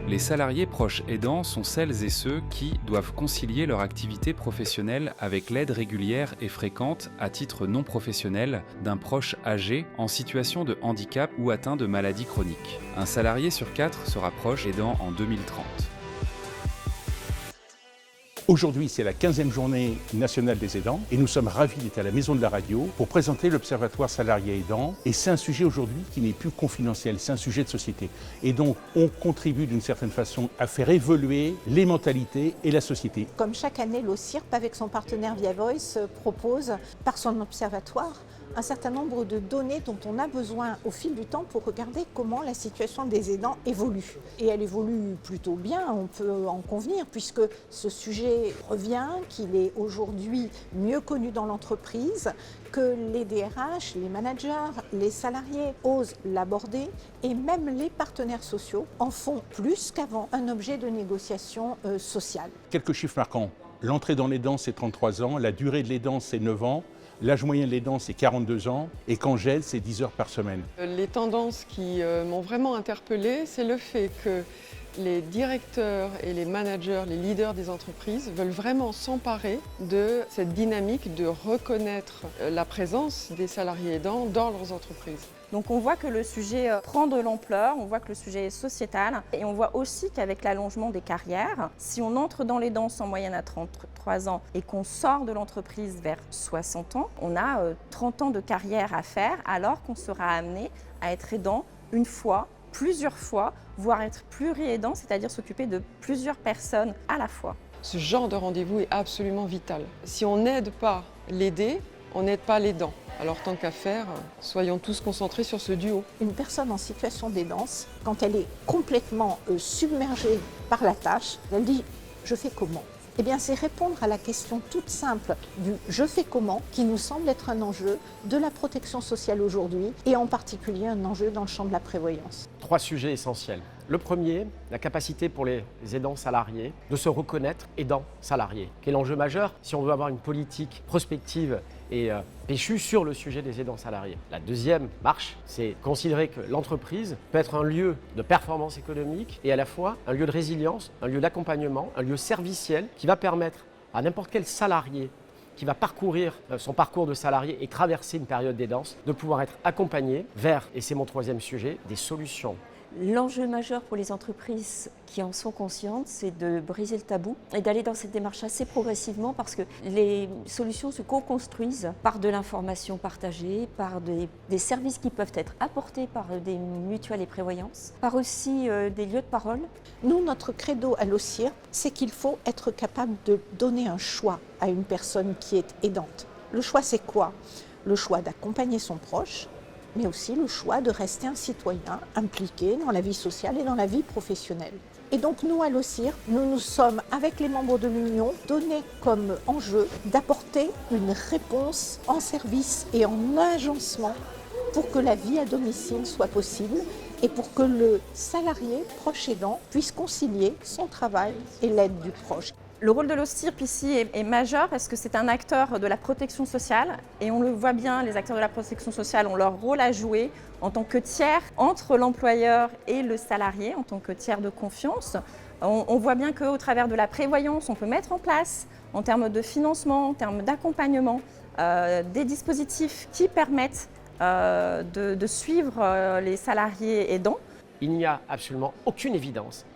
Les salariés proches aidants sont celles et ceux qui doivent concilier leur activité professionnelle avec l'aide régulière et fréquente, à titre non professionnel, d'un proche âgé en situation de handicap ou atteint de maladie chronique. Un salarié sur 4 sera proche aidant en 2030. Aujourd'hui, c'est la 15e journée nationale des aidants et nous sommes ravis d'être à la Maison de la Radio pour présenter l'Observatoire salarié aidant. Et c'est un sujet aujourd'hui qui n'est plus confidentiel, c'est un sujet de société. Et donc, on contribue d'une certaine façon à faire évoluer les mentalités et la société. Comme chaque année, l'OCIRP, avec son partenaire Via Voice, propose par son observatoire un certain nombre de données dont on a besoin au fil du temps pour regarder comment la situation des aidants évolue. Et elle évolue plutôt bien, on peut en convenir, puisque ce sujet revient, qu'il est aujourd'hui mieux connu dans l'entreprise, que les DRH, les managers, les salariés osent l'aborder et même les partenaires sociaux en font plus qu'avant un objet de négociation sociale. Quelques chiffres marquants. L'entrée dans l'aidant, c'est 33 ans, la durée de l'aidant, c'est 9 ans. L'âge moyen de l'aidant, c'est 42 ans et quand j'aide, c'est 10 heures par semaine. Les tendances qui m'ont vraiment interpellée, c'est le fait que les directeurs et les managers, les leaders des entreprises veulent vraiment s'emparer de cette dynamique de reconnaître la présence des salariés aidants dans leurs entreprises. Donc on voit que le sujet prend de l'ampleur, on voit que le sujet est sociétal et on voit aussi qu'avec l'allongement des carrières, si on entre dans l'aidance en moyenne à 33 ans et qu'on sort de l'entreprise vers 60 ans, on a 30 ans de carrière à faire alors qu'on sera amené à être aidant une fois, plusieurs fois, voire être pluri-aidant, c'est-à-dire s'occuper de plusieurs personnes à la fois. Ce genre de rendez-vous est absolument vital. Si on n'aide pas l'aider, on n'aide pas l'aidant. Alors tant qu'à faire, soyons tous concentrés sur ce duo. Une personne en situation d'aidance, quand elle est complètement submergée par la tâche, elle dit « je fais comment ?» Eh bien, c'est répondre à la question toute simple du « je fais comment ?» qui nous semble être un enjeu de la protection sociale aujourd'hui et en particulier un enjeu dans le champ de la prévoyance. 3 sujets essentiels. Le premier, la capacité pour les aidants salariés de se reconnaître aidants salariés, qui est l'enjeu majeur si on veut avoir une politique prospective et péchue sur le sujet des aidants salariés. La deuxième marche, c'est considérer que l'entreprise peut être un lieu de performance économique et à la fois un lieu de résilience, un lieu d'accompagnement, un lieu serviciel qui va permettre à n'importe quel salarié qui va parcourir son parcours de salarié et traverser une période d'aidance, de pouvoir être accompagné vers, et c'est mon troisième sujet, des solutions. L'enjeu majeur pour les entreprises qui en sont conscientes, c'est de briser le tabou et d'aller dans cette démarche assez progressivement parce que les solutions se co-construisent par de l'information partagée, par des services qui peuvent être apportés par des mutuelles et prévoyances, par aussi des lieux de parole. Nous, notre credo à l'OCIRP, c'est qu'il faut être capable de donner un choix à une personne qui est aidante. Le choix, c'est quoi? Le choix d'accompagner son proche, mais aussi le choix de rester un citoyen impliqué dans la vie sociale et dans la vie professionnelle. Et donc nous, à l'OCIRP, nous sommes, avec les membres de l'Union, donnés comme enjeu d'apporter une réponse en service et en agencement pour que la vie à domicile soit possible et pour que le salarié proche aidant puisse concilier son travail et l'aide du proche. Le rôle de l'OCIRP ici est majeur parce que c'est un acteur de la protection sociale et on le voit bien, les acteurs de la protection sociale ont leur rôle à jouer en tant que tiers entre l'employeur et le salarié, en tant que tiers de confiance. On voit bien qu'au travers de la prévoyance, on peut mettre en place, en termes de financement, en termes d'accompagnement, des dispositifs qui permettent de suivre les salariés aidants. Il n'y a absolument aucune évidence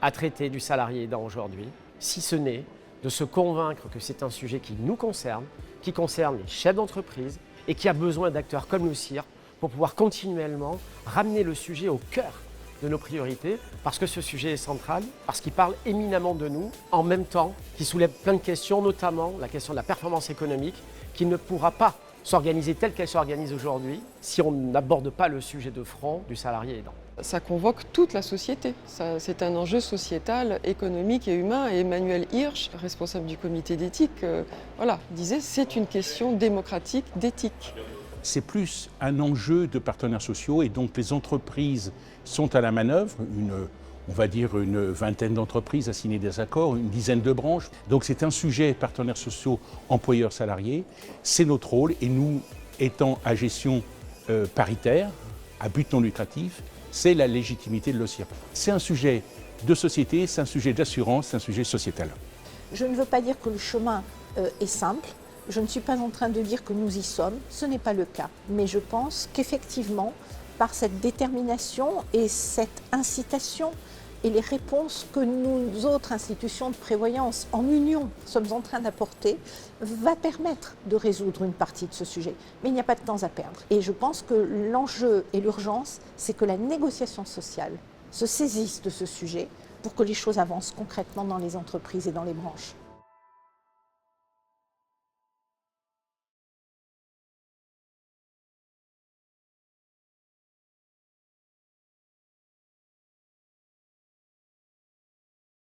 à traiter du salarié aidant aujourd'hui, si ce n'est de se convaincre que c'est un sujet qui nous concerne, qui concerne les chefs d'entreprise et qui a besoin d'acteurs comme l'OCIRP pour pouvoir continuellement ramener le sujet au cœur de nos priorités, parce que ce sujet est central, parce qu'il parle éminemment de nous, en même temps qu'il soulève plein de questions, notamment la question de la performance économique, qui ne pourra pas s'organiser telle qu'elle s'organise aujourd'hui si on n'aborde pas le sujet de front du salarié aidant. Ça convoque toute la société. C'est un enjeu sociétal, économique et humain. Et Emmanuel Hirsch, responsable du comité d'éthique, disait c'est une question démocratique d'éthique. C'est plus un enjeu de partenaires sociaux et donc les entreprises sont à la manœuvre. On va dire une vingtaine d'entreprises à signer des accords, une dizaine de branches. Donc c'est un sujet partenaires sociaux, employeurs, salariés. C'est notre rôle et nous, étant à gestion paritaire, à but non lucratif, c'est la légitimité de l'OCIRP. C'est un sujet de société, c'est un sujet d'assurance, c'est un sujet sociétal. Je ne veux pas dire que le chemin est simple. Je ne suis pas en train de dire que nous y sommes. Ce n'est pas le cas. Mais je pense qu'effectivement, par cette détermination et cette incitation et les réponses que nous autres institutions de prévoyance en union sommes en train d'apporter, va permettre de résoudre une partie de ce sujet. Mais il n'y a pas de temps à perdre. Et je pense que l'enjeu et l'urgence, c'est que la négociation sociale se saisisse de ce sujet pour que les choses avancent concrètement dans les entreprises et dans les branches.